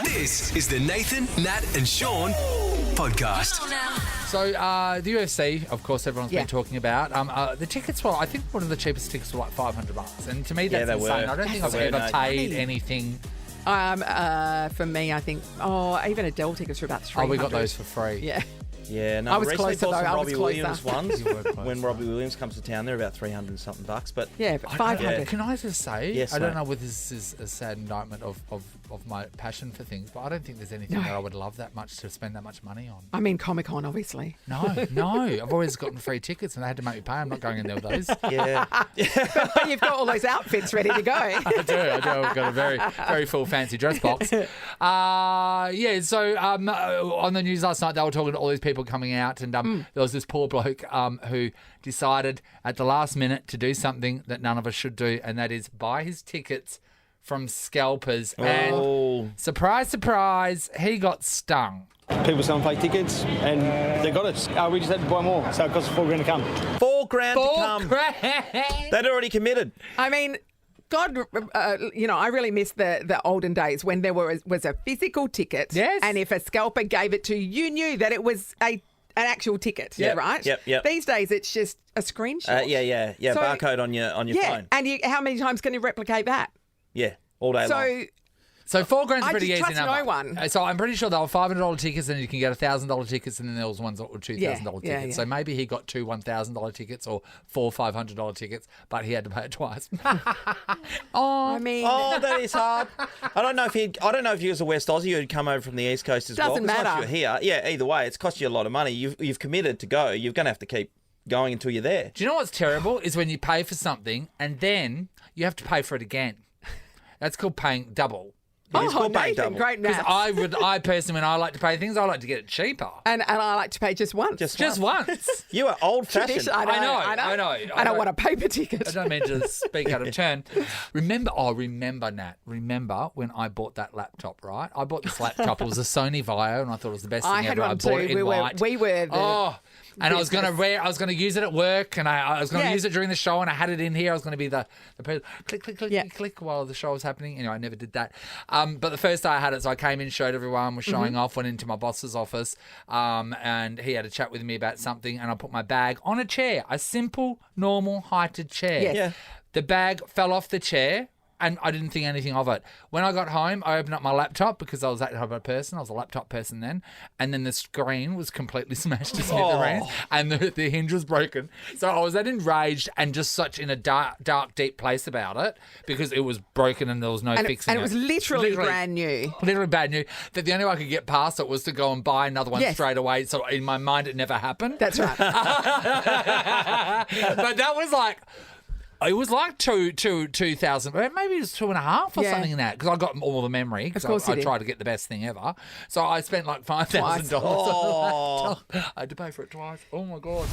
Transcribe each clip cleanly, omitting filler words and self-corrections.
This is the Nathan, Nat and Shaun podcast. So the UFC, of course, everyone's been talking about. The tickets were, I think, one of the cheapest tickets were like $500, and to me that's they insane. were. I don't think I've ever paid anything. For me, I think, even Adele tickets were about $300. Oh, we got those for free. Yeah. Yeah, no, I was recently closer, bought some though. I was Robbie closer. Williams ones. You were closer. When Robbie Williams comes to town, they're about 300 and something bucks. But Yeah, but 500. Can I just say, Yes, I don't mate. know whether this is a sad indictment of my passion for things, but I don't think there's anything that I would love that much to spend that much money on. I mean, Comic-Con, obviously. No. I've always gotten free tickets and they had to make me pay. I'm not going in there with those. yeah, But you've got all those outfits ready to go. I do. I've got a very, very full fancy dress box. So on the news last night, they were talking to all these people coming out, and there was this poor bloke who decided at the last minute to do something that none of us should do, and that is buy his tickets from scalpers. And surprise, surprise, he got stung. People selling fake tickets, and they got it. We just had to buy more, so it cost us $4,000 to come. $4,000 to come. They'd already committed. I mean, God, I really miss the olden days when there was a physical ticket. Yes. And if a scalper gave it to you, you knew that it was an actual ticket, Yep, right? yep. These days, it's just a screenshot. Yeah. So- Barcode on your phone. And how many times can you replicate that? Yeah, all day long. So $4,000's pretty just easy trust number. no one. So I'm pretty sure they were $500 tickets, and you can get $1,000 tickets, and then there was ones that were $2,000 tickets. Yeah. So maybe he got two $1,000 tickets or four $500 tickets, but he had to pay it twice. I mean, Oh, that is hard. I don't know if he was a West Aussie who'd come over from the East Coast as well. Doesn't 'cause once matter. you're here, either way, it's cost you a lot of money. You've committed to go. You're going to have to keep going until you're there. Do you know what's terrible is when you pay for something and then you have to pay for it again. That's called paying double. It's called paying Nathan, double. great Because math. I personally, when I like to pay things, I like to get it cheaper. And I like to pay just once. Just once. You are old-fashioned. Tradition. I know. I don't want a paper ticket. I don't mean to speak out of turn. Remember, Nat. Remember when I bought that laptop, right? I bought this laptop. It was a Sony Vaio, and I thought it was the best thing I had ever. I one bought too. it in white. We were the And I was going to use it at work, and I was going to Yeah. use it during the show, and I had it in here. I was going to be the person, click, Yeah. click while the show was happening. Anyway, I never did that. But the first day I had it, so I came in, showed everyone, was showing off, went into my boss's office, and he had a chat with me about something, and I put my bag on a chair, a simple, normal, heighted chair. Yes. Yeah. The bag fell off the chair, and I didn't think anything of it. When I got home, I opened up my laptop because I was that type of person. I was a laptop person then. And then the screen was completely smashed to smithereens, and the hinge was broken. So I was that enraged and just such in a dark, deep place about it because it was broken and there was no fixing it. And it was literally brand new. Literally bad news. That the only way I could get past it was to go and buy another one Yes. straight away. So in my mind, it never happened. That's right. But that was like... It was like 2,000, maybe it was 2.5 or Yeah. something in that, because I got all the memory, because Of course I you did. tried to get the best thing ever. So I spent like $5,000 on a laptop. I had to pay for it twice. Oh my God.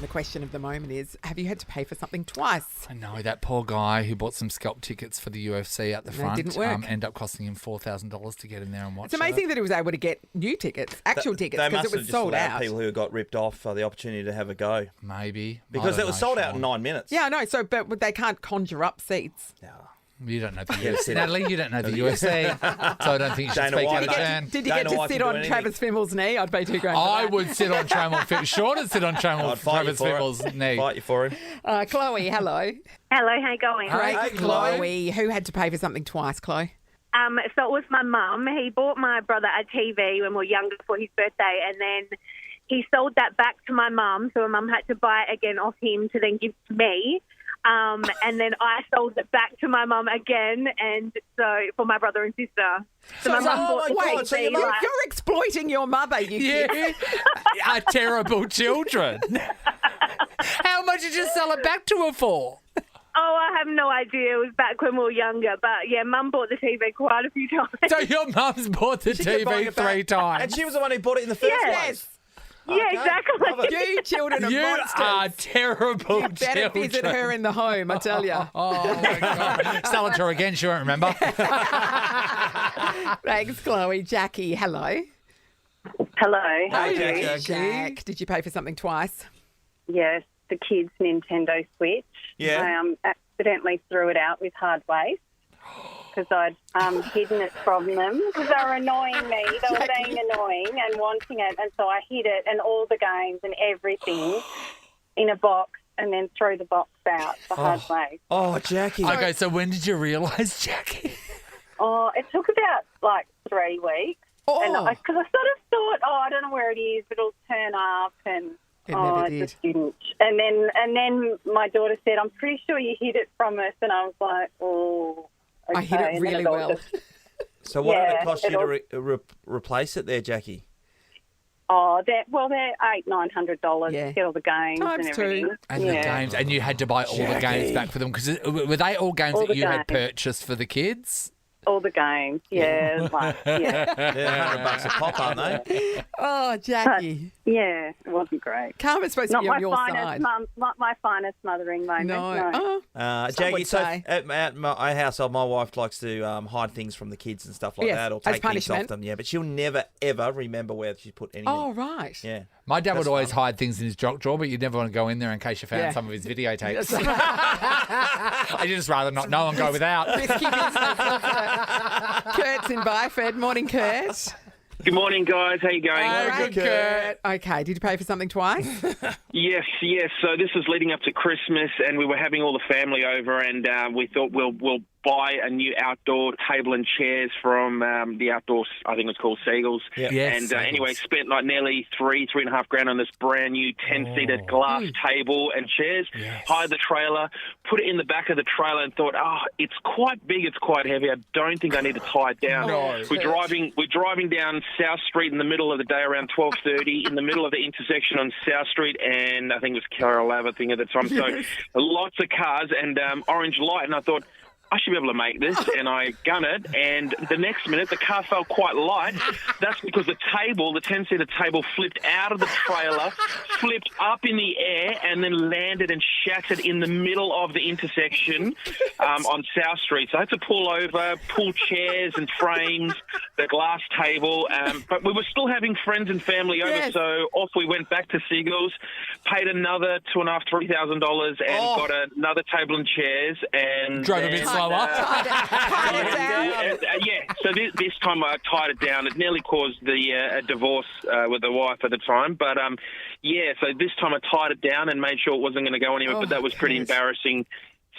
The question of the moment is, have you had to pay for something twice? I know, that poor guy who bought some scalp tickets for the UFC at the front didn't work. ended up costing him $4,000 to get in there and watch It's amazing that he was able to get new tickets, actual tickets, They because must it have was just sold allowed out. people who got ripped off the opportunity to have a go. Maybe. Because I it don't was know, sold out in Shaun. 9 minutes. Yeah, I know. So, but they can't conjure up seats. You don't know the Yeah, UFC. sit Natalie, you don't know the UFC. So I don't think you should Dana speak White out of does. turn. Did you Dana get to White sit can do on anything. Travis Fimmel's knee? I'd pay $2,000 for I that. would sit on Sean would sit on I'd fight you Travis for Fimmel's it. knee. Fight you for him. Chloe, hello. Hello, how you going? Hey, Great, Chloe. Chloe. Who had to pay for something twice, Chloe? So it was my mum. He bought my brother a TV when we were younger for his birthday, and then he sold that back to my mum, so my mum had to buy it again off him to then give to me. And then I sold it back to my mum again, and so for my brother and sister. So my mum bought the Wait, TV. you're exploiting your mother, you kid. You are terrible children. How much did you sell it back to her for? Oh, I have no idea. It was back when we were younger, but yeah, Mum bought the TV quite a few times. So your mum's bought the kept buying TV it back. 3 times. And she was the one who bought it in the first Yes. place. Yeah, Okay, exactly. love it. You children are You monsters. are terrible You better children. visit her in the home, I tell you. Oh, my God. Sell it to her again. She won't remember. Thanks, Chloe. Jackie, hello. Hello. Hey, Jackie. Jack, did you pay for something twice? Yes, the kids' Nintendo Switch. Yeah. I accidentally threw it out with hard waste because I'd hidden it from them because they were annoying me. They were being annoying and wanting it, and so I hid it and all the games and everything in a box and then threw the box out the hard way. Oh, Jackie. Okay, so when did you realise, Jackie? Oh, it took about like 3 weeks. And because I sort of thought, I don't know where it is, but it'll turn up, and It never it did. just didn't. And then my daughter said, "I'm pretty sure you hid it from us," and I was like, "Oh, okay." I hid it And then really all well. just- So what did it Yeah, cost you to replace it there, Jackie? they're $800-900 Yeah. to get all the games Times and two. everything. And the games, and you had to buy all the games back for them because were they all games All that the you had games. purchased for the kids? All the games, yeah. Yeah, $100 a pop, aren't they? Oh, Jackie. Yeah, it wasn't great. Karma's supposed to Not be on your side. not my finest mothering moment. No. No. Oh, some Jackie, would so say. at my household, my wife likes to hide things from the kids and stuff like Yes, that, or as take things off punishment. them. Yeah, but she'll never ever remember where she put anything. Oh, right. Yeah. My dad would That's always fun. hide things in his jock drawer, but you'd never want to go in there in case you found Yeah. some of his videotapes. I'd just rather not know and go without. Risky business. Isn't it? Kurt's in Byford. Morning, Kurt. Good morning, guys. How you going? Hey, Great, good, Kurt. Okay, did you pay for something twice? Yes. So this was leading up to Christmas, and we were having all the family over, and we thought we'll buy a new outdoor table and chairs from the outdoor, I think it was called Seagulls. Yeah. Yes, And Seagulls. anyway, spent like nearly $3.5 grand on this brand new 10-seater glass table and chairs. Yes. Hired the trailer, put it in the back of the trailer, and thought, it's quite big, it's quite heavy. I don't think I need to tie it down. No. We're driving down South Street in the middle of the day around 12:30 in the middle of the intersection on South Street, and I think it was Carol Ave, I think, at the time. So lots of cars and orange light, and I thought, I should be able to make this, and I gun it, and the next minute the car felt quite light. That's because the 10-seater table flipped out of the trailer, flipped up in the air, and then landed and shattered in the middle of the intersection on South Street. So I had to pull chairs and frames, the glass table, but we were still having friends and family over, Yes. so off we went back to Seagulls, paid another $2,500-3,000 and got another table and chairs, and Drove a bit then, slower. Tied it down. so this time I tied it down. It nearly caused a divorce with the wife at the time. But, so this time I tied it down and made sure it wasn't going to go anywhere. But that was pretty embarrassing.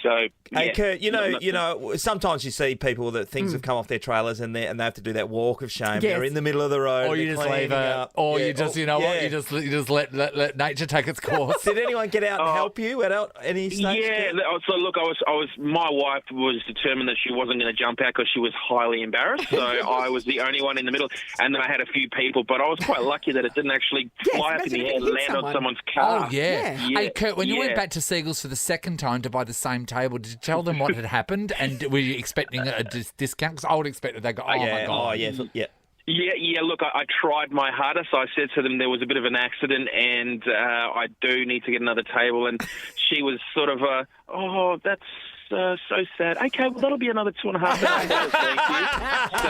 So, Hey, yeah. Kurt, you know, sometimes you see people that things have come off their trailers and they have to do that walk of shame. Yes. They're in the middle of the road. Or they're you just cleaning leave it, up. or Yeah, you just, or- you know what, yeah. you just let nature take its course. Did anyone get out and help you at any stage? Yeah, Kurt? so look, my wife was determined that she wasn't going to jump out because she was highly embarrassed. So I was the only one in the middle, and then I had a few people, but I was quite lucky that it didn't actually fly up in imagine the if air it and hit land someone. on someone's car. Oh, yeah. Yeah. Hey, Kurt, when you went Yeah. back to Seagulls for the second time to buy the same table, did you tell them what had happened? And were you expecting a discount? Because I would expect that they go, oh, my yeah. God. Oh, yeah. Yeah. Yeah. Look, I tried my hardest. I said to them there was a bit of an accident, and I do need to get another table. And she was sort of, that's so sad. Okay, well that'll be another $2,500. Thank you.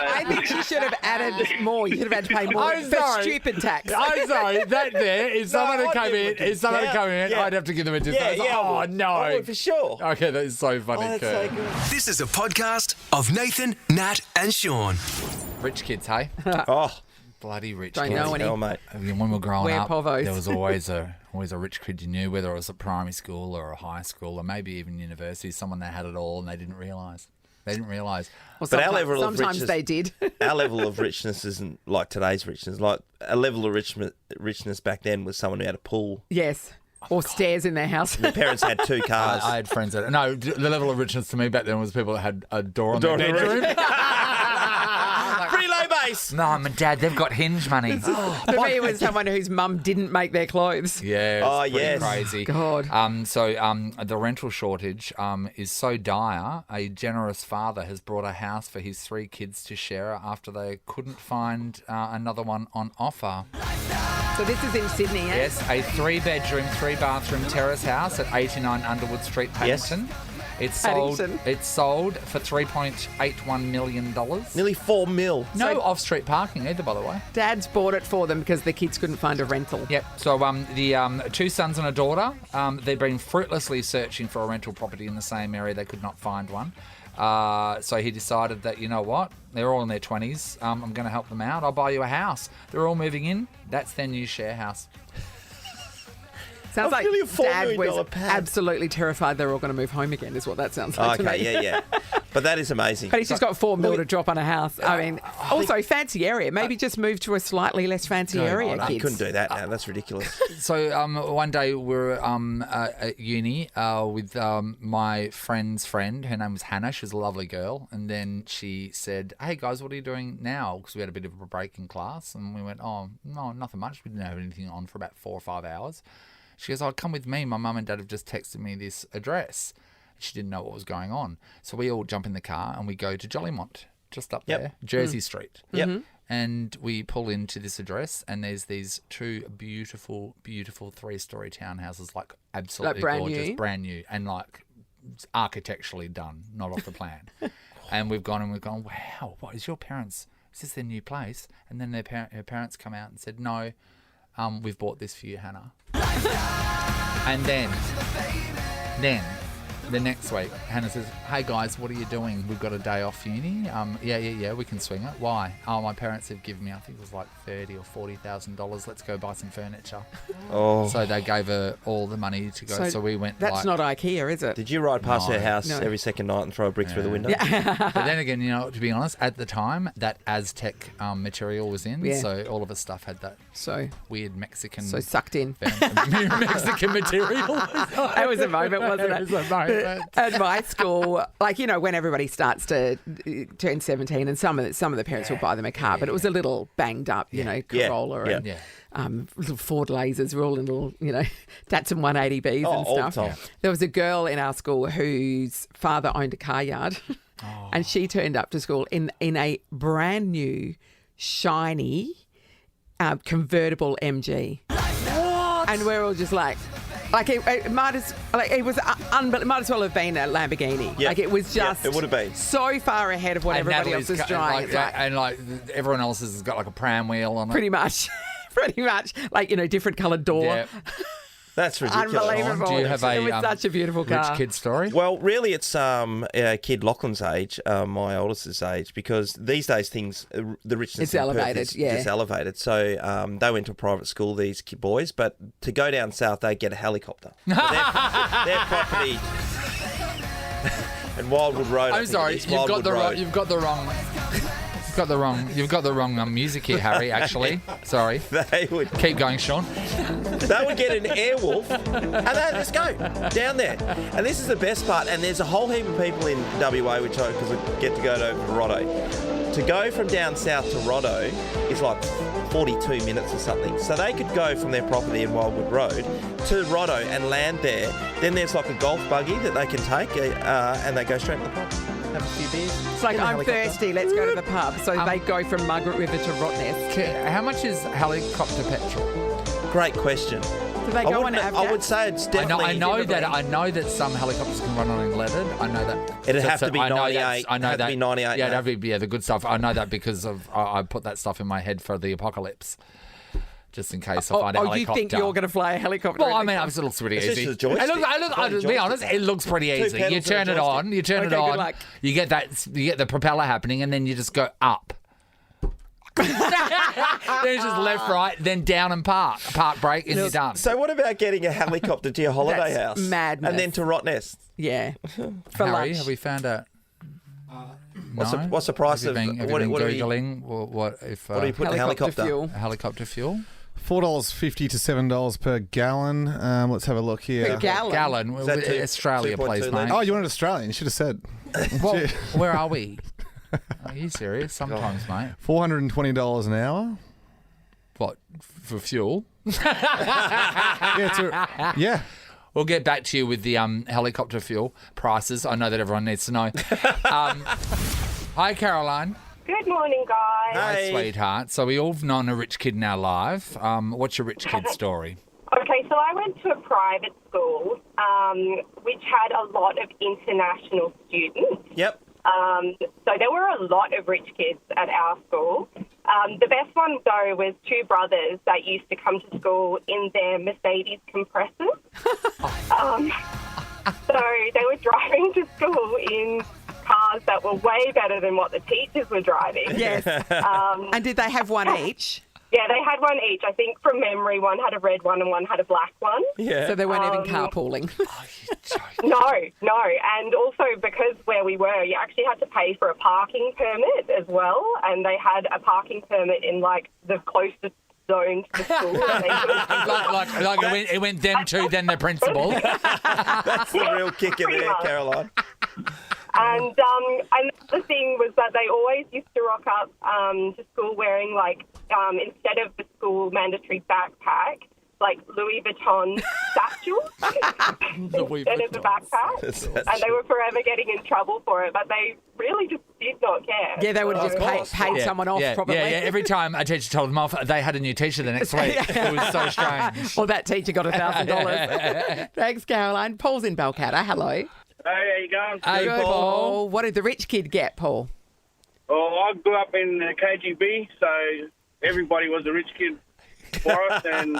I think she should have added more. You should have had to pay more I'm for sorry. stupid tax. I'm sorry, that there, if someone had I'd come give in, them a if someone had discount. come in, Yeah. I'd have to give them a discount. Yeah, Oh, I would. no. I would, for sure. Okay, that is so funny, Oh, that's Kurt. so good. This is a podcast of Nathan, Nat and Shaun. Rich kids, hey? Oh, Bloody rich Don't kids. know any. hell, mate. I mean, when we were growing We're up, povos. there was always a rich kid you knew, whether it was at primary school or a high school or maybe even university, someone that had it all and they didn't realise. Well, But our sometimes- level of sometimes richness- they did. Our level of richness isn't like today's richness. Like a level of richness back then was someone who had a pool. Yes. Or stairs in their house. Their parents had 2 cars. I had friends that... No, the level of richness to me back then was people that had a door on Door their on the bedroom. Pretty low base. No, my dad, they've got hinge money. For me, it was someone whose mum didn't make their clothes. Yeah, Oh, it's pretty yes. crazy. God. The rental shortage is so dire, a generous father has brought a house for his 3 kids to share after they couldn't find another one on offer. So this is in Sydney, eh? Yes, a 3-bedroom, 3-bathroom terrace house at 89 Underwood Street, Paddington. It's sold. Paddington. It's sold for $3.81 million. Nearly 4 mil. No off-street parking either, by the way. Dad's bought it for them because the kids couldn't find a rental. Yep. So the 2 sons and a daughter, they've been fruitlessly searching for a rental property in the same area. They could not find one. So he decided that, you know what, they're all in their 20s. I'm going to help them out. I'll buy you a house. They're all moving in. That's their new share house. Sounds like really a $4 Dad million was pad. absolutely terrified they're all going to move home again, is what that sounds like to me. Okay, yeah. But that is amazing. But he's just got $4 million to drop on a house. I mean, also fancy area. Maybe just move to a slightly less fancy area, You kids. couldn't do that now. That's ridiculous. So one day we were at uni with my friend's friend. Her name was Hannah. She was a lovely girl. And then she said, hey, guys, what are you doing now? Because we had a bit of a break in class. And we went, oh, no, nothing much. We didn't have anything on for about 4 or 5 hours. She goes, oh, come with me. My mum and dad have just texted me this address. She didn't know what was going on. So we all jump in the car and we go to Jollymont, just up there, Jersey Street. Yep. And we pull into this address and there's these 2 beautiful, beautiful 3-story townhouses, like absolutely brand gorgeous, new? brand new, and like architecturally done, not off the plan. And we've gone, wow, what is your parents? Is this their new place? And then her parents come out and said, no, we've bought this for you, Hannah. And then the next week, Hannah says, hey guys, what are you doing? We've got a day off uni. Yeah, we can swing it. Why? Oh, my parents have given me, I think it was like $30,000 or $40,000. Let's go buy some furniture. Oh. So they gave her all the money to go. So we went. That's not IKEA, is it? Did you ride past No. her house No. every second night and throw a brick through the window? But then again, you know, to be honest, at the time, that Aztec material was in. Yeah. So all of her stuff had that So weird Mexican. sucked in. Mexican material. That was a moment, wasn't it? It was a moment. At my school, like, you know, when everybody starts to turn 17 and some of the parents will buy them a car, but it was a little banged up, you know, Corolla and Yeah. little Ford Lasers were all in little, you know, Datsun 180Bs and all the stuff. time. There was a girl in our school whose father owned a car yard and she turned up to school in a brand new, shiny, convertible MG. What? And we're all just like it might as well have been a Lamborghini. Yeah. Like it was just it would have been so far ahead of what everybody else was driving. Like everyone else has got like a pram wheel on it. Pretty much, like, you know, different coloured door. Yeah. That's ridiculous. Unbelievable. Do you have it was such a beautiful car. Rich kid story? Well, really, it's kid Lachlan's age, my oldest's age, because these days things, the richness It's in Perth elevated, is yeah. just elevated. So they went to a private school, these boys, but to go down south, they get a helicopter. So their property and Wildwood Road. I'm sorry, you've got the wrong music here, Harry. Actually, sorry. They would Keep going, Sean. They would get an Airwolf and they'd just go down there. And this is the best part. And there's a whole heap of people in WA, because I get to go to Roddo. To go from down south to Roddo is like 42 minutes or something. So they could go from their property in Wildwood Road to Roddo and land there. Then there's like a golf buggy that they can take and they go straight to the pub. Have a few beers. It's like, I'm thirsty, let's go to the pub. So they go from Margaret River to Rottnest. How much is helicopter petrol? Great question. Do they go on I would say it's definitely. I know that some helicopters can run on unleaded. I know that. It'd have to be 98. I know Have to that. be 98, Yeah, no. that'd be the good stuff. I know that because of I put that stuff in my head for the apocalypse, just in case I find a helicopter. You think you're going to fly a helicopter? Well, I mean, it looks pretty It's easy. just a joystick. To be honest, it looks pretty easy. pedals You and a turn it joystick. on, you turn it Okay, good on, luck. you get the propeller happening, and then you just go up. Then it's just left, right, then down and park, break, and you're done. So what about getting a helicopter to your holiday That's house? madness. And then to Rottnest? Yeah. For Harry, lunch. have we found out? What's the price have you of been, what are you googling? What if what do you put in a helicopter? fuel. helicopter fuel? $4.50 to $7 per gallon. Let's have a look here. Per gallon. Gallon. Is that Australia, 2.2 please, mate. litres? Oh, you wanted Australian. You should have said. Well, where are we? Are you serious? Sometimes, mate. $420 an hour. What, for fuel? Yeah. We'll get back to you with the helicopter fuel prices. I know that everyone needs to know. Hi, Caroline. Good morning, guys. Hi, sweetheart. So we all have known a rich kid in our life. What's your rich kid story? Okay, so I went to a private school which had a lot of international students. Yep. So there were a lot of rich kids at our school. The best one, though, was 2 brothers that used to come to school in their Mercedes compressors. So they were driving to school in cars that were way better than what the teachers were driving. Yes. And did they have one each? Yeah, they had one each. I think from memory, one had a red one and one had a black one. Yeah. So they weren't even carpooling. No. And also because where we were, you actually had to pay for a parking permit as well. And they had a parking permit in, like, the closest zone to the school. it went them two, then the principal. That's the real kicker Pretty there, much. Caroline. And the thing was that they always used to rock up to school wearing, like, instead of the school mandatory backpack, like Louis Vuitton satchels instead of the backpack. And they were forever getting in trouble for it, but they really just did not care. Yeah, they would have just paid someone off, probably. Yeah, every time a teacher told them off, they had a new teacher the next week. It was so strange. Well, that teacher got $1,000. Thanks, Caroline. Paul's in Balcatta. Hello. Hey, how you going? Hey, Good, Paul. What did the rich kid get, Paul? Well, I grew up in the KGB, so everybody was a rich kid for us. And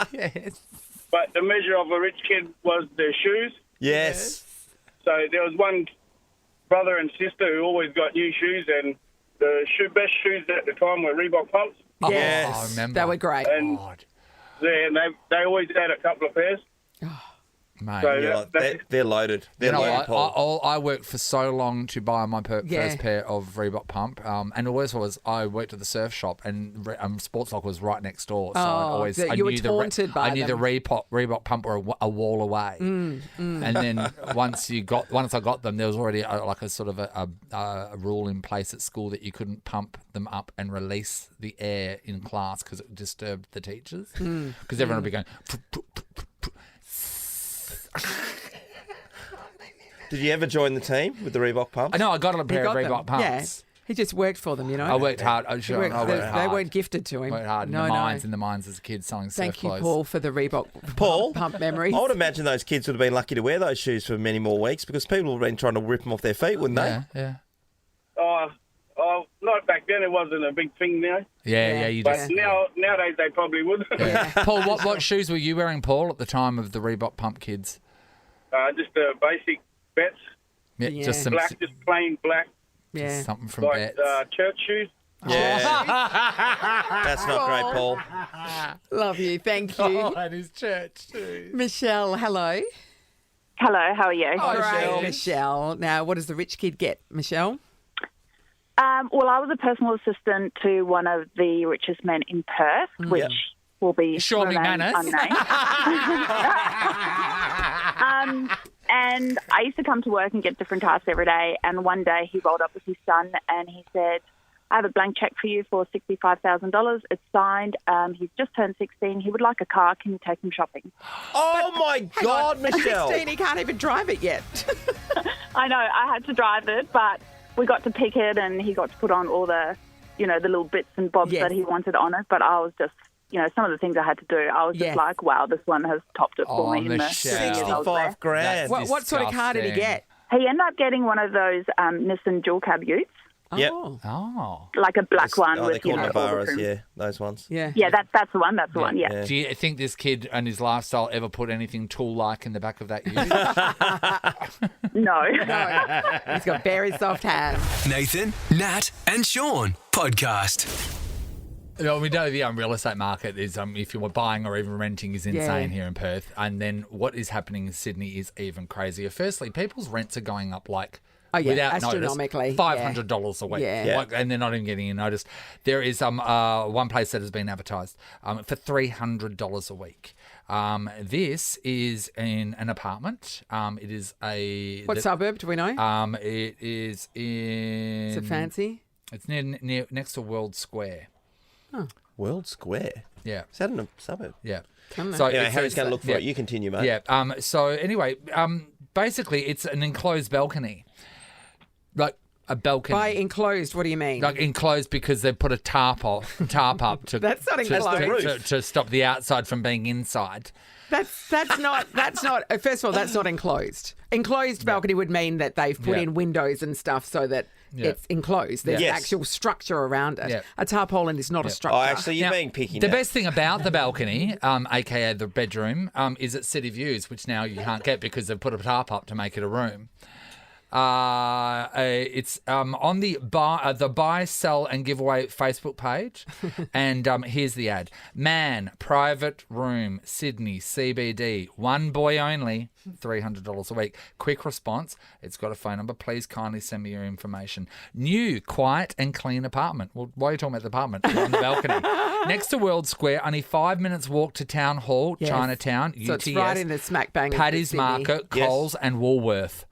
But the measure of a rich kid was their shoes. Yes. So there was one brother and sister who always got new shoes, and the best shoes at the time were Reebok pumps. Yes. I remember. They were great. And they always had a couple of pairs. Mate. So They're loaded. They're loaded, Paul. I worked for so long to buy my first pair of Reebok pump, and always was I worked at the surf shop, and Sports Lock was right next door. So I you were taunted by I knew the Reebok pump were a wall away. And then once I got them, there was already like a sort of a rule in place at school that you couldn't pump them up and release the air in class because it disturbed the teachers. Because everyone would be going. Did you ever join the team with the Reebok pumps? I got a pair of Reebok pumps. Yeah. He just worked for them, you know. I worked hard. I worked hard. They weren't gifted to him. Worked hard in the mines as a kid selling surf Thank you, clothes. Paul, for the Reebok pump memories. I would imagine those kids would have been lucky to wear those shoes for many more weeks because people would have been trying to rip them off their feet, wouldn't they? Yeah. Not back then. It wasn't a big thing now. Yeah. You But just. nowadays they probably would. Yeah. Paul, what shoes were you wearing, Paul, at the time of the Reebok pump kids? Just the basic bets. Yeah. Just some Black, just plain black. Yeah. Something from Like Bets. church shoes. Yeah. That's not great, Paul. Love you. Thank you. And his church too. Michelle, hello. Hello, how are you? Great, Michelle. Now, what does the rich kid get, Michelle? Well, I was a personal assistant to one of the richest men in Perth, which will be Shaun McManus. unnamed. And I used to come to work and get different tasks every day. And one day he rolled up with his son and he said, I have a blank check for you for $65,000. It's signed. He's just turned 16. He would like a car. Can you take him shopping? Oh, my God, Michelle. 16, he can't even drive it yet. I know. I had to drive it, but we got to pick it and he got to put on all the, the little bits and bobs that he wanted on it. But I was just, some of the things I had to do, I was just like, wow, this one has topped it for me. Michelle. $65,000. What sort of car did he get? He ended up getting one of those Nissan dual cab utes. Yep. Oh. Like a black one They with, call all the Navaras, trim. those ones. Yeah. Yeah, that's the one. That's the one. Yeah. Do you think this kid and his lifestyle ever put anything tool-like in the back of that ute? No. He's got very soft hands. Nathan, Nat and Shaun podcast. We know the real estate market is, if you were buying or even renting, is insane here in Perth. And then what is happening in Sydney is even crazier. Firstly, people's rents are going up without astronomically. notice, $500 a week. Yeah. And they're not even getting a notice. There is one place that has been advertised for $300 a week. This is in an apartment. It is What suburb do we know? It is in... Is it fancy? It's near next to World Square. Oh. World Square? Yeah. Is that in a suburb? Yeah. So Harry's going to look for it. You continue, mate. Yeah. So anyway, basically it's an enclosed balcony. Like a balcony. By enclosed, what do you mean? Like enclosed because they've put a tarp up to That's not enclosed. to stop the outside from being inside. That's not. First of all, that's not enclosed. Enclosed balcony would mean that they've put in windows and stuff so that it's enclosed. There's actual structure around it. Yeah. A tarpaulin is not a structure. Oh, actually, you're being picky. The best thing about the balcony, aka the bedroom, is its city views, which now you can't get because they've put a tarp up to make it a room. It's on the buy, sell and giveaway Facebook page. And here's the ad. Man, private room, Sydney, CBD, one boy only, $300 a week. Quick response. It's got a phone number. Please kindly send me your information. New, quiet and clean apartment. Well, why are you talking about the apartment? You're on the balcony. Next to World Square, only 5 minutes walk to Town Hall, Yes. Chinatown, So UTS. it's right in the smack bang of Paddy's Sydney. Market, Yes. Coles and Woolworth.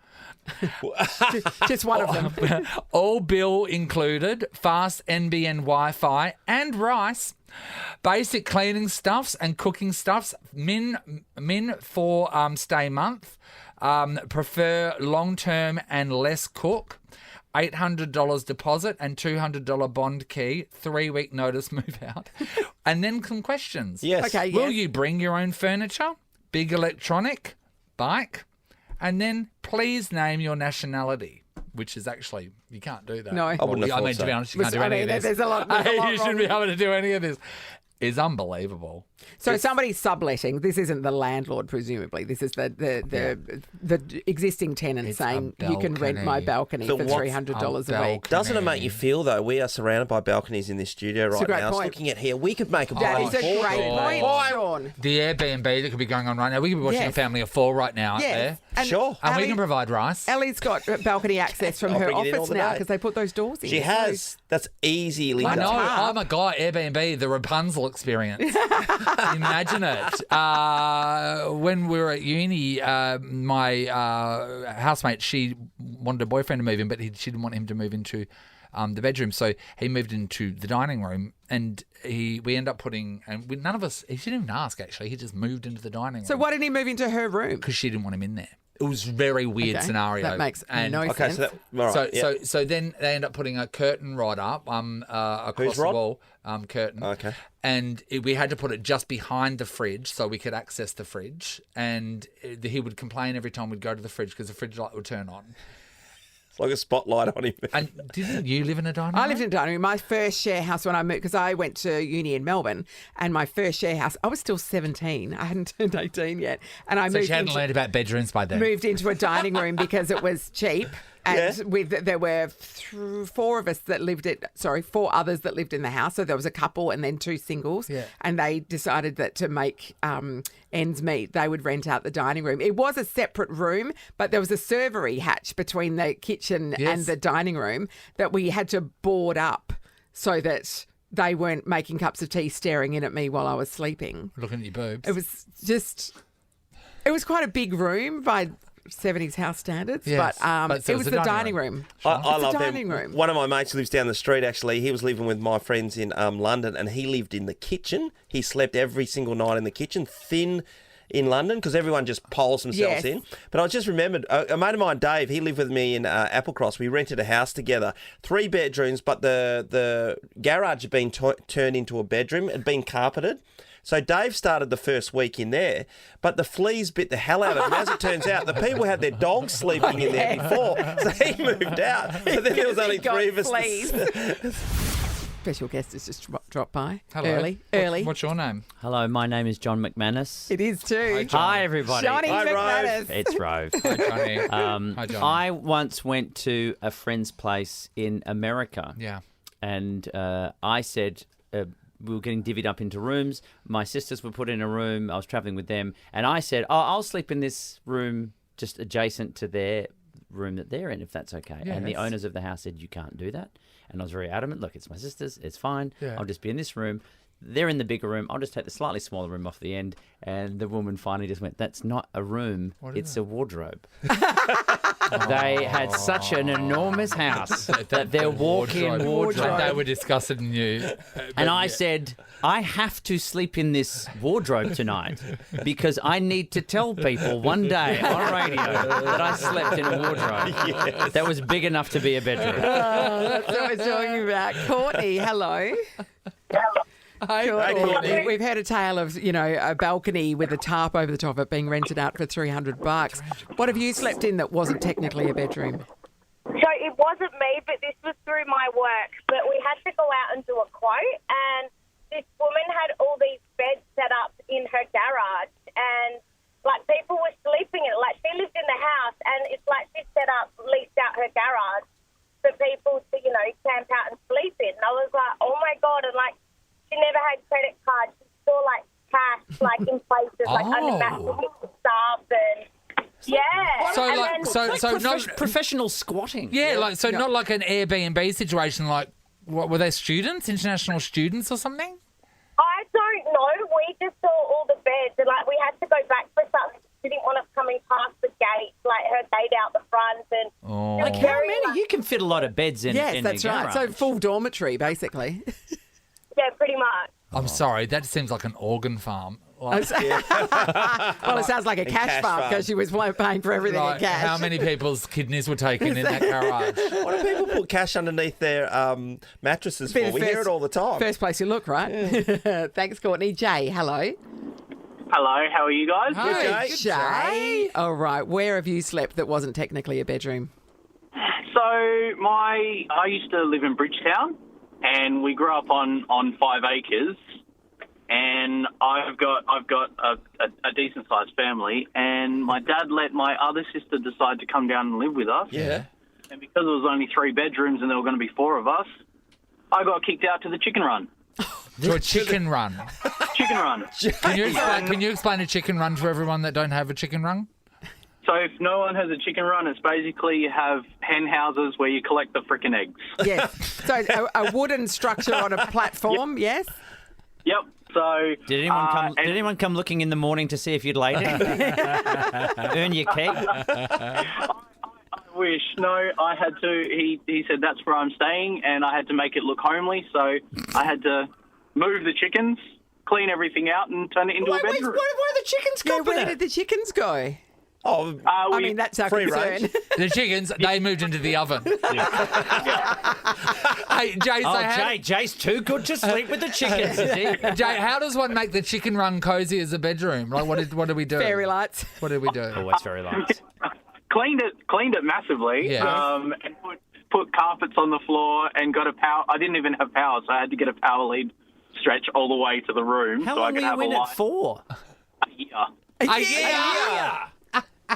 Just one of them. All bill included, fast NBN Wi-Fi and rice. Basic cleaning stuffs and cooking stuffs. Min for stay month. Prefer long-term and less cook. $800 deposit and $200 bond key. 3-week notice move out. And then some questions. Yes. Okay, Will yes. you bring your own furniture? Big electronic? Bike? And then please name your nationality, which is actually, you can't do that. No. I wouldn't have I mean, thought to be so. honest, you can't do I any mean, of this. there's a lot You wrong. shouldn't be able to do any of this. It's unbelievable. So somebody's subletting. This isn't the landlord, presumably. This is the existing tenant It's saying a you can rent my balcony So for what's $300 a week. Doesn't it make you feel, though, we are surrounded by balconies in this studio It's a right great now. I was point. looking at here. We could make a That bloody is a fortune. great point, Why- Sean. The Airbnb that could be going on right now. We could be watching Yes. a family of 4 right now out Yes. there. And Sure. And we Ali- can provide rice. Ellie's got balcony access from I'll her bring it in all office the now day. because they put those doors in. She So- has. That's easily I done. know. tap. I'm a guy, Airbnb, the Rapunzel experience. Imagine it. When we were at uni, my housemate, she wanted a boyfriend to move in, but she didn't want him to move into the bedroom. So he moved into the dining room, and we ended up putting, and none of us, he didn't even ask actually, he just moved into the dining room. So why didn't he move into her room? Because she didn't want him in there. It was a very weird Okay, scenario. that makes no Okay, sense. so that, all right, yeah. So then they end up putting a curtain rod up across Whose the rod? wall, curtain. Okay. And we had to put it just behind the fridge so we could access the fridge. And he would complain every time we'd go to the fridge because the fridge light would turn on. It's like a spotlight on him. And didn't you live in a dining room? I lived in a dining room. My first share house when I moved, because I went to uni in Melbourne, and my first share house, I was still 17. I hadn't turned 18 yet. And I So moved she hadn't learned about bedrooms by then. moved into a dining room because it was cheap. And there were 4 others that lived in the house. So there was a couple and then 2 singles. Yeah. And they decided that to make ends meet, they would rent out the dining room. It was a separate room, but there was a servery hatch between the kitchen and the dining room that we had to board up so that they weren't making cups of tea staring in at me while I was sleeping. Looking at your boobs. It was quite a big room by 70s house standards, Yes, but so it was the dining room. I It's love a him. dining room. One of my mates lives down the street, actually. He was living with my friends in London, and he lived in the kitchen. He slept every single night in the kitchen, thin in London, because everyone just piles themselves in. But I just remembered, a mate of mine, Dave, he lived with me in Applecross. We rented a house together, 3 bedrooms, but the garage had been turned into a bedroom. It had been carpeted. So Dave started the first week in there, but the fleas bit the hell out of him. As it turns out, the people had their dogs sleeping in there before, so he moved out. So then there was only 3 of us. Special guest has just dropped by. Hello. Early. What's your name? Hello, my name is John McManus. It is too. Hi, everybody. Johnny Hi, Rove. McManus. It's Rove. Hi, Johnny. Hi, Johnny. I once went to a friend's place in America. Yeah. And I said, we were getting divvied up into rooms. My sisters were put in a room. I was traveling with them. And I said, I'll sleep in this room just adjacent to their room that they're in, if that's okay. Yes. And the owners of the house said, you can't do that. And I was very adamant. Look, it's my sisters. It's fine. Yeah. I'll just be in this room. They're in the bigger room. I'll just take the slightly smaller room off the end. And the woman finally just went, that's not a room. It's a wardrobe. They had such an enormous house that their walk-in wardrobe. They were discussing you. And I said, I have to sleep in this wardrobe tonight because I need to tell people one day on radio that I slept in a wardrobe that was big enough to be a bedroom. That's what we're talking about. Courtney, hello. Hi, Courtney. We've heard a tale of, a balcony with a tarp over the top of it being rented out for $300. What have you slept in that wasn't technically a bedroom? So it wasn't me, but this was through my work. But we had to go out and do a quote, and this woman had all these beds set up in her garage, and people were sleeping in it. She lived in the house, and it's like she set up Lee she never had credit cards. She saw like cash, like in places, like under mattresses and stuff, and yeah. So, and like, then, so not professional squatting. Yeah, like so, not like an Airbnb situation. Like, what were they students, international students, or something? I don't know. We just saw all the beds, and like we had to go back for something. She didn't want us coming past the gate, like her gate out the front, and Like how many? You can fit a lot of beds in. Yes, in that's a right. garage. So full dormitory, basically. Yeah, pretty much. I'm sorry, that seems like an organ farm. Like, Well, it sounds like a cash farm because she was paying for everything in cash. how many people's kidneys were taken in that garage? Why do people put cash underneath their mattresses for? We hear it all the time. First place you look, right? Thanks, Courtney. Jay, hello. Hello, how are you guys? Hey, Jay. All right, where have you slept that wasn't technically a bedroom? So I used to live in Bridgetown, and we grew up on 5 acres, and I've got a decent sized family, and my dad let my other sister decide to come down and live with us. Yeah. And because it was only 3 bedrooms and there were going to be 4 of us, I got kicked out to the chicken run. To a chicken run. Chicken run. Can you explain a chicken run to everyone that don't have a chicken run? So if no one has a chicken run, it's basically you have hen houses where you collect the frickin' eggs. Yes. So a wooden structure on a platform, yes? Yep. So Did anyone come looking in the morning to see if you'd laid it? Earn your keg. I wish. No, I had to. He said that's where I'm staying, and I had to make it look homely. So I had to move the chickens, clean everything out, and turn it into a bedroom. Where the chickens go? Where did the chickens go? Oh, I mean, that's our free concern. range. The chickens, they moved into the oven. Hey, Jay, so Jay's too good to sleep with the chickens, is he? Jay, how does one make the chicken run cozy as a bedroom? Like, what do we do? Fairy lights. What did we do? Always fairy lights. Cleaned it massively. Yeah. And put carpets on the floor and got a power. I didn't even have power, so I had to get a power lead stretch all the way to the room How so I long could were have you in a light. it for? A year. A year.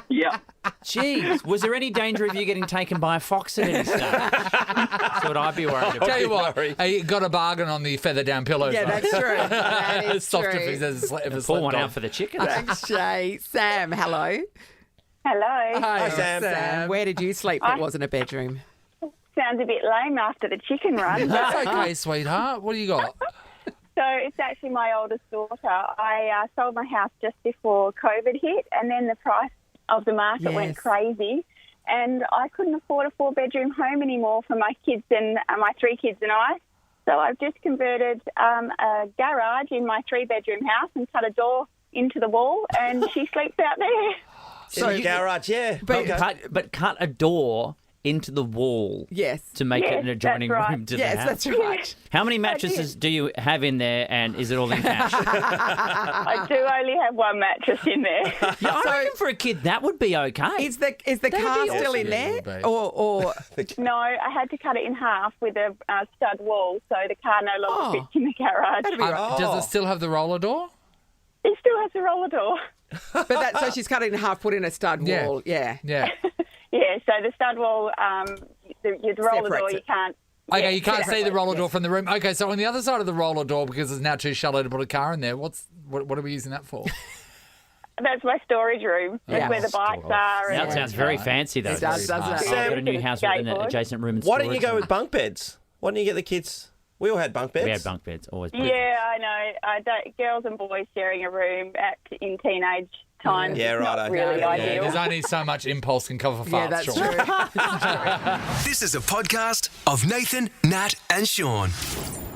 Yeah. Jeez, was there any danger of you getting taken by a fox at any stage? That's what I'd be worried about. Tell you what, you got a bargain on the feather down pillows. Yeah, that's true. That is Soft true. if he's ever Pour slept one on. out for the chickens. Thanks, Jay. Sam, hello. Hello. Hi, Sam. Where did you sleep that wasn't a bedroom? Sounds a bit lame after the chicken run. That's okay, sweetheart. What do you got? So it's actually my oldest daughter. I sold my house just before COVID hit, and then the price of the market went crazy, and I couldn't afford a 4-bedroom home anymore for my kids and my 3 kids and I. So I've just converted a garage in my 3-bedroom house and cut a door into the wall, and she sleeps out there. So in the garage, yeah. But cut a door into the wall. Yes. To make it Yes, an adjoining that's right. room to Yes, the house. that's right. How many mattresses do you have in there, and is it all in cash? I do only have 1 mattress in there. Yeah, I reckon for a kid that would be okay. Is the car still in there? Or No, I had to cut it in half with a stud wall, so the car no longer fits in the garage. Does it still have the roller door? It still has a roller door. but so she's cut it in half, put in a stud Yeah. wall. Yeah. Yeah. Yeah, so the stud wall, the roller door, Separates you it. can't. Okay, you can't see the roller yes. door from the room. Okay, so on the other side of the roller door, because it's now too shallow to put a car in there, what are we using that for? That's my storage room. That's Yeah. where the bikes are. That And sounds very fancy, though. It does, doesn't it? I've got a new house with an Skateboard. adjacent room and Why don't you storage. go with bunk beds? Why don't you get the kids? We all had bunk beds. We had bunk beds, always. Yeah, I know. Girls and boys sharing a room in teenage times. Yeah, is not righto. really Yeah, ideal. There's only so much impulse can cover farts, that's Sean. This is a podcast of Nathan, Nat and Shaun.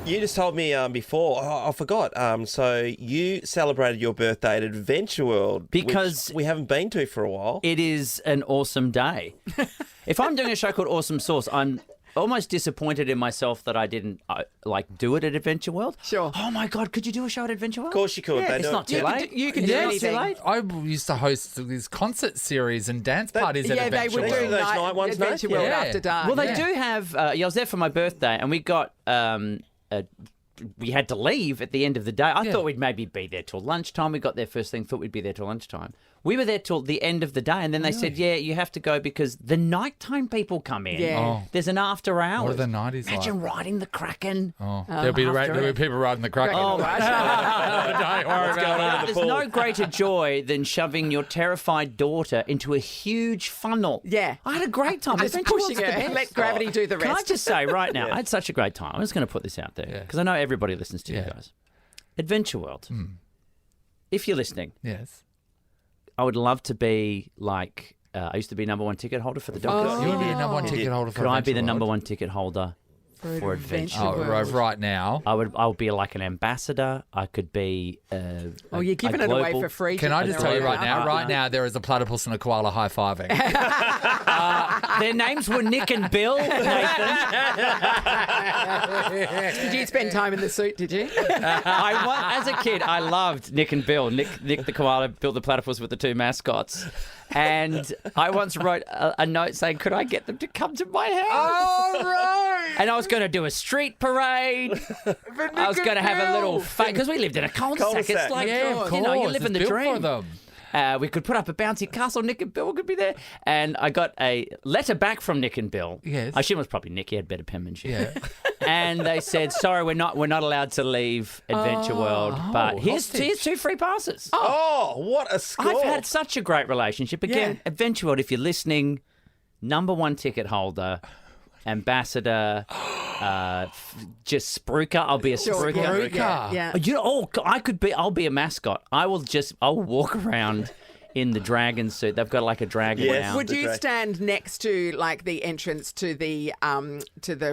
You just told me before. I forgot. So you celebrated your birthday at Adventure World, Because which we haven't been to for a while. It is an awesome day. If I'm doing a show called Awesome Sauce, I'm almost disappointed in myself that I didn't do it at Adventure World. Sure. Oh my God, could you do a show at Adventure World? Of course you could. Yeah, They It's do not it. too late. You can do Yeah, anything. I used to host these concert series and dance parties at Yeah, they Adventure would World. do Those night night ones, Adventure mate? World Yeah. after dark. Well, they Yeah. do have. I was there for my birthday, and we got. We had to leave at the end of the day. I thought we'd maybe be there till lunchtime. We got there first thing, thought we'd be there till lunchtime. We were there till the end of the day, and then they said, yeah, you have to go because the nighttime people come in. Yeah. Oh. There's an after hours. What are the 90s Imagine like? riding the Kraken. Oh. There'll be people riding the Kraken. Oh, Don't worry about it. There's no greater joy than shoving your terrified daughter into a huge funnel. Yeah. I had a great time. Just Adventure pushing World's the her. best. Let gravity do the Can I rest. just say right now, I had such a great time. I'm just going to put this out there because I know everybody listens to you guys. Adventure World. If you're listening, yes, I would love to be like I used to be number 1 ticket holder for the dog. You would be a number 1 ticket holder for Could I be the Adventure number World? 1 ticket holder for Adventure Oh, World? right now. I would be like an ambassador. I could be. You're giving it away for free. Can I just tell you right now? Right now, there is a platypus and a koala high-fiving. Their names were Nick and Bill, Nathan. Did you spend time in the suit, did you? As a kid, I loved Nick and Bill. Nick the koala, Bill the platypus with the 2 mascots. And I once wrote a note saying, could I get them to come to my house? Oh, right. And I was going to do a street parade. I was going to have a little because we lived in a cul-de-sac. It's like, of you know, you course. live in It's the built dream. for them. We could put up a bouncy castle. Nick and Bill could be there. And I got a letter back from Nick and Bill. Yes. I assume it was probably Nick. He had better penmanship. Yeah. And they said, sorry, we're not allowed to leave Adventure World. But here's 2 free passes. Oh, what a score. I've had such a great relationship. Again, Adventure World, if you're listening, number 1 ticket holder, ambassador, just spruiker. I'll be a spruiker. Yeah. You know, I'll be a mascot. I'll walk around in the dragon suit. They've got like a dragon now. Would you stand next to like the entrance to the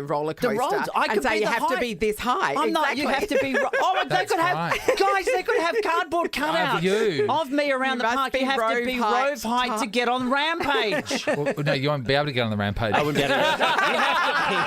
roller coaster roads, I and could say be you the have to height. be this high? I'm not. You have to be. Oh, they could have guys. They could have cardboard cutouts of me around the park. You have to be Rove height to get on Rampage. Well, no, you won't be able to get on the Rampage. I wouldn't be able to. You have to be.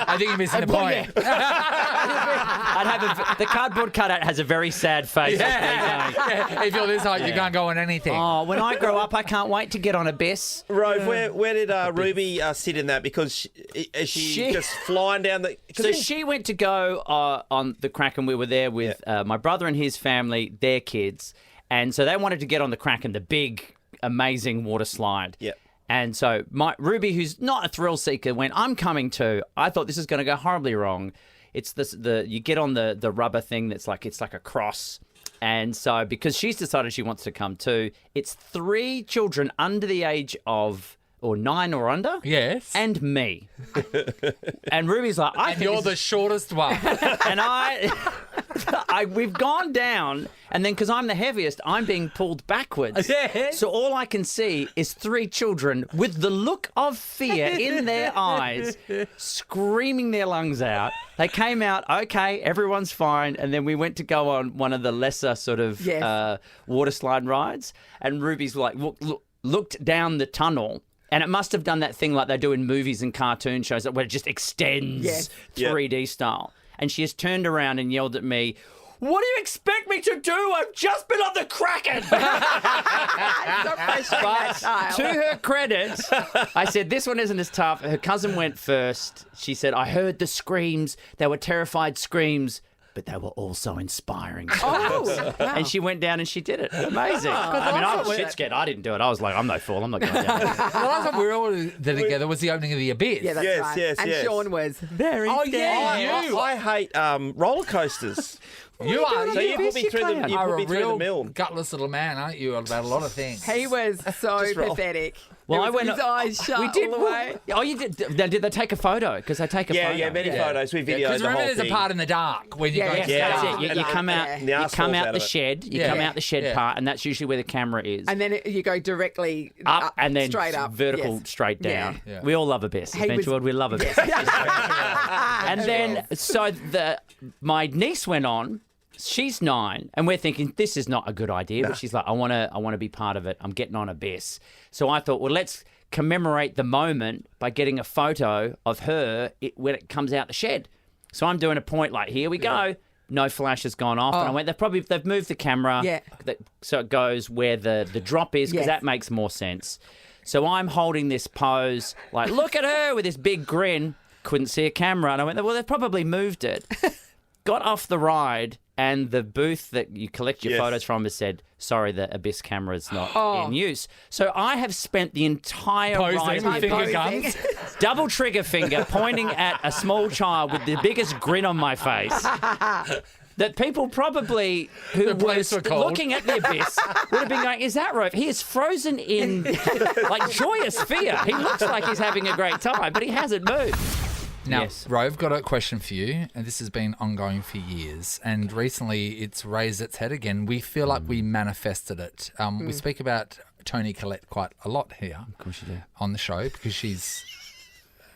I think you're missing the point. I'd have the cardboard cutout has a very sad face. If you're this height, you can't go on anything. Oh, when I grow up, I can't wait to get on a Bess. Rove, where did Ruby sit in that? Because is she just flying down the... So she went to go on the Kraken. We were there with my brother and his family, their kids. And so they wanted to get on the Kraken, the big, amazing water slide. Yep. And so Ruby, who's not a thrill seeker, went, I'm coming too. I thought this is going to go horribly wrong. It's you get on the rubber thing it's like a cross. And so because she's decided she wants to come too, it's 3 children under the age of... or 9 or under. Yes. And me. And Ruby's like, I and think you're the shortest one. And we've gone down, and then because I'm the heaviest, I'm being pulled backwards. Yes. So all I can see is 3 children with the look of fear in their eyes, screaming their lungs out. They came out, okay, everyone's fine, and then we went to go on one of the lesser sort of water slide rides, and Ruby's like, looked down the tunnel. And it must have done that thing like they do in movies and cartoon shows where it just extends 3D style. And she has turned around and yelled at me, what do you expect me to do? I've just been on the Kraken. But to her credit, I said, this one isn't as tough. Her cousin went first. She said, I heard the screams. They were terrified screams. But they were also inspiring. Oh, wow. And she went down and she did it. Amazing. I was shit scared. I didn't do it. I was like, I'm no fool. I'm not going down. The last time we were all there together was the opening of the Abyss. Yeah, that's right. Yes, and yes. Sean was very you. I hate roller coasters. You are. So you put me through the mill. Gutless little man, aren't you? About a lot of things. He was so pathetic. Well, I went. His eyes shut all the way. Oh, you did? Did they take a photo? Because they take a photo. Yeah, many photos. We videoed Because the whole remember, there's thing. a part in the dark when you go. Yes, that's it. You come out. The You arse come falls out out the of it. shed. You come out the shed part, and that's usually where the camera is. And then you go directly up and then straight up, vertical, straight down. Yeah. We all love a Bess. Adventure World, we love a Bess. And then, so my niece went on. She's 9, and we're thinking this is not a good idea. But she's like, I want to be part of it. I'm getting on a Bess. So I thought, well, let's commemorate the moment by getting a photo of her when it comes out the shed. So I'm doing a point like, here we go. No flash has gone off, and I went. They've moved the camera, so it goes where the drop is because that makes more sense. So I'm holding this pose, like, look at her with this big grin. Couldn't see a camera, and I went, well, they've probably moved it. got off the ride, and the booth that you collect your Yes. photos from has said, sorry, the Abyss camera's not in use. So I have spent the entire ride Posing, finger guns. double trigger finger pointing at a small child with the biggest grin on my face. That people probably who The police were were called. looking at the Abyss would have been going, is that Rove? He is frozen in like joyous fear. He looks like he's having a great time, but he hasn't moved. Now, Yes. Rove, got a question for you, and this has been ongoing for years, and recently it's raised its head again. We feel like we manifested it. We speak about Toni Collette quite a lot here Of course you do. on the show because she's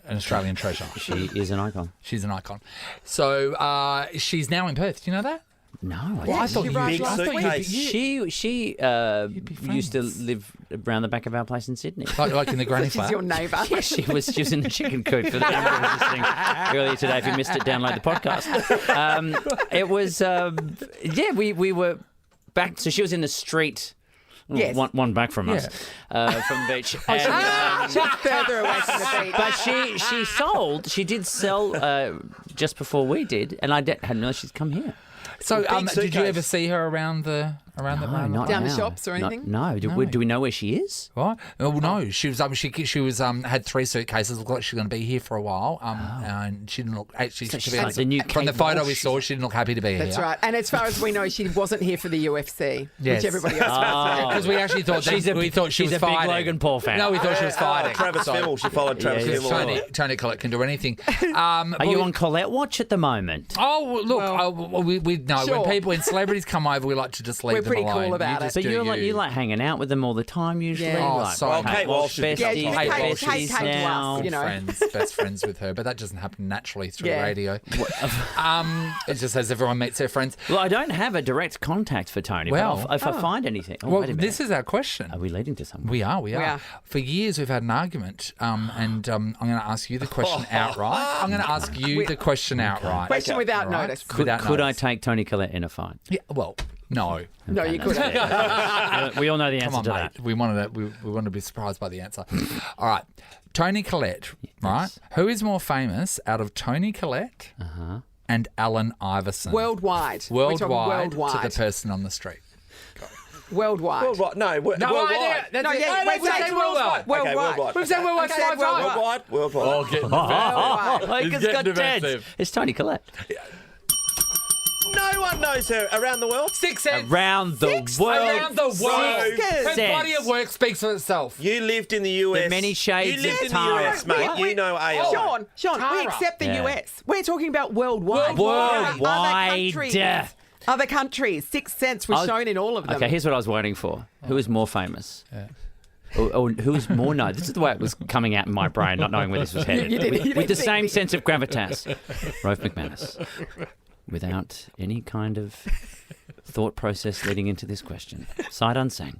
an Australian treasure. She is an icon. She's an icon. So she's now in Perth. Do you know that? No, Well, I thought you you big I thought suitcase. She be used to friends. live around the back of our place in Sydney. like in the granny She's flat. your neighbour. Yeah, she was in the chicken coop for the people who were listening earlier today. If you missed it, download the podcast. It was, we were back. So she was in the street. Yes. One back from us, from the beach. And, She's further away from the beach. but she did sell just before we did, and I hadn't realised she'd come here. So Big did you suitcase. ever see her around the Not Down the now. shops or anything? No. Do we know where she is? What? Oh no, she was had 3 suitcases. Looked like she was going to be here for a while. And she didn't look actually. So she she's like the new from the Kate photo Walsh. we saw, she didn't look happy to be here. That's right. And as far as we know, she wasn't here for the UFC, Yes. which everybody else was. Because we actually thought we thought she she's was a big fighting. Logan Paul fan. No, we thought she was fighting. Travis So- Fimmel. She followed Travis Yeah, Fimmel. Toni Collette can do anything. Are you on Colette watch at the moment? Oh look, we know Sure. when celebrities come over, we like to just leave We're them pretty alone. cool about You it. just But do you like hanging out with them all the time usually. Yeah. Oh, like, sorry. Well, Kate Walsh has become besties, Yeah, Kate Kate Walsh came is to now. us, you know. best friends with her, but that doesn't happen naturally through Yeah. radio. It just as everyone meets their friends. Well, I don't have a direct contact for Toni. Well- but if I find anything, Well, wait a minute. this is our question. Are we leading to something? We are. We are. For years, we've had an argument, and I'm going to ask you the question outright. I'm going to ask you the question outright. Question without All right? notice. Could I notice. take Toni Collette in a fight? Yeah. Well, no. No, you couldn't. We all know the Come answer on, to mate. that. We wanted to be surprised by the answer. All right. Toni Collette, right? Who is more famous out of Toni Collette and Allen Iverson? Worldwide. We're talking Worldwide to worldwide. the person on the street. Worldwide. Worldwide. No, worldwide. No, yeah, let's we've say said worldwide. Okay, worldwide. We've said worldwide Okay, 5 times. Worldwide. Worldwide. Oh, getting Oh, He's it's getting got tense. defensive. It's Toni Collette. No one knows her around the world. 6 cents. Around the world. Around the world. Her Cents. body of work speaks for itself. You lived in the US. The many shades you lived of in the Tara. US, mate. What? You know AI. Sean, Tara. we accept the Yeah. US. We're talking about worldwide. Worldwide. Other countries. 6 cents was shown in all of them. Okay, here's what I was waiting for. Who is more famous? Or who is more known? This is the way it was coming out in my brain, not knowing where this was headed. You didn't with the think same the- sense of gravitas. Rove McManus. Without any kind of thought process leading into this question. Sight unseen.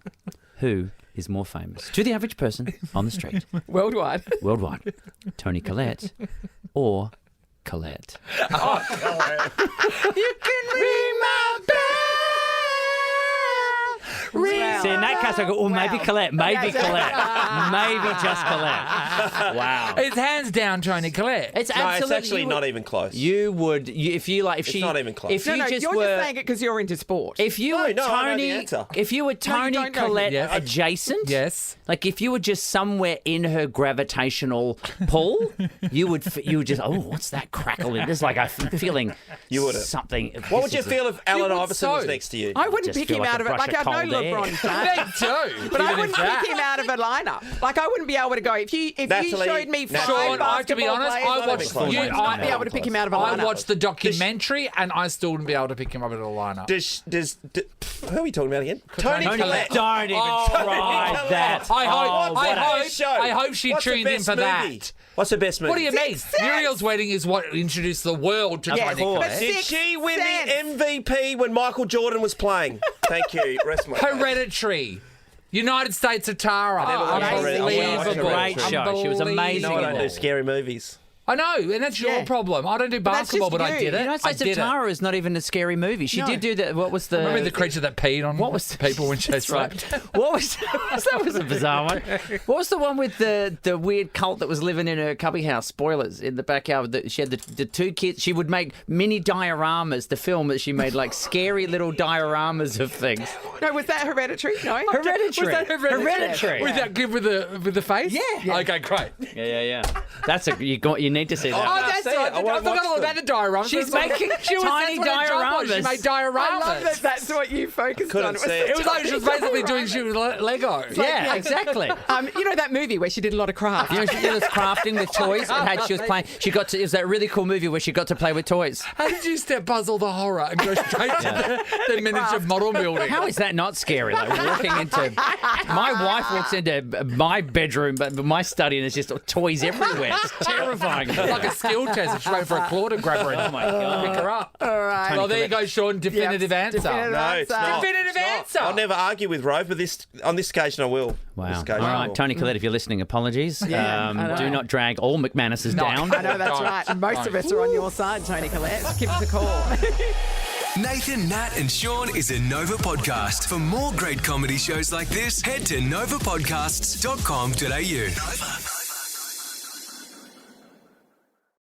Who is more famous to the average person on the street? Worldwide. Worldwide. Toni Collette or Colette? You can ring my bell. See, in that case, I go, maybe Colette, maybe Colette, maybe just Colette. Wow. It's hands down Toni Collette. It's No, absolutely. it's actually not even close. You would, if you like, if It's she, not even close. If No, you no, just you're were, just saying it because you're into sport. if you No, were no, I know the Toni, answer. if you were Toni don't know. Collette Yes. adjacent, Yes. like if you were just somewhere in her gravitational pull, you would just, oh, what's that crackle in? There's like a feeling. You would've. something. What would you feel if Allen would Iverson was so. next to you? I wouldn't Just pick feel him like out a of it. brush Like, of I know cold air. LeBron's fan. Me too. But I Even wouldn't if that. pick him out of a lineup. Like, I wouldn't be able to go. If you Natalie, showed me five Sean, I have to be basketball honest, players, I watched close. you. It's I wouldn't be able to pick him out of a I lineup. watched the documentary, and I still wouldn't be able to pick him up at a lineup. Who are we talking about again? Toni Toni Collette. Don't even try Collette. that. I hope she What's the tuned in best for movie? that. What's the best movie? What do you mean? Six cents. Muriel's Wedding is what introduced the world to Yes, Toni but Collette. Did 6 she win cents. the MVP when Michael Jordan was playing? Thank you. Rest my case. Hereditary. United States of Tara. I never watched Hereditary. Unbelievable. I watched Great show. She was amazing. No, I don't do Unbelievable. scary movies. I know, and that's your problem. I don't do basketball, but I did it. United States of Tara is not even a scary movie. She did do that. What was the? Remember the creature that peed on people when she slept? What was that? Was a bizarre one. What was the one with the weird cult that was living in her cubby house? Spoilers in the backyard. She had the two kids. She would make mini dioramas. The film that she made, like scary little dioramas of things. No, was that Hereditary? No, Hereditary. Was that Hereditary. With that kid with the face? Yeah. Okay, great. Yeah. That's you need to see that. Oh, that's right. I forgot all about the dioramas. She's making tiny dioramas. She made dioramas. I love that. That's what you focused on. It was like she was basically doing Lego. Yeah, exactly. You know that movie where she did a lot of craft. You know, she was crafting with toys and she was playing. It was that really cool movie where she got to play with toys. How did you step puzzle the horror and go straight to the miniature model building? How is that not scary? Like walking into my wife walks into my bedroom, but my study, and there's just toys everywhere. It's terrifying. Like a skill test. It's waiting for a claw to grab her and oh my God. pick her up. All right. Well, there you go, Shaun. Definitive answer. No, it's not. Definitive answer. I'll never argue with Rove, but on this occasion I will. Wow. All right, Tony Collette, if you're listening, apologies. Do not drag all McManuses down. I know, that's right. And most of us are on your side, Tony Collette. Give us a call. Nathan, Nat and Shaun is a Nova podcast. For more great comedy shows like this, head to novapodcasts.com.au. Nova.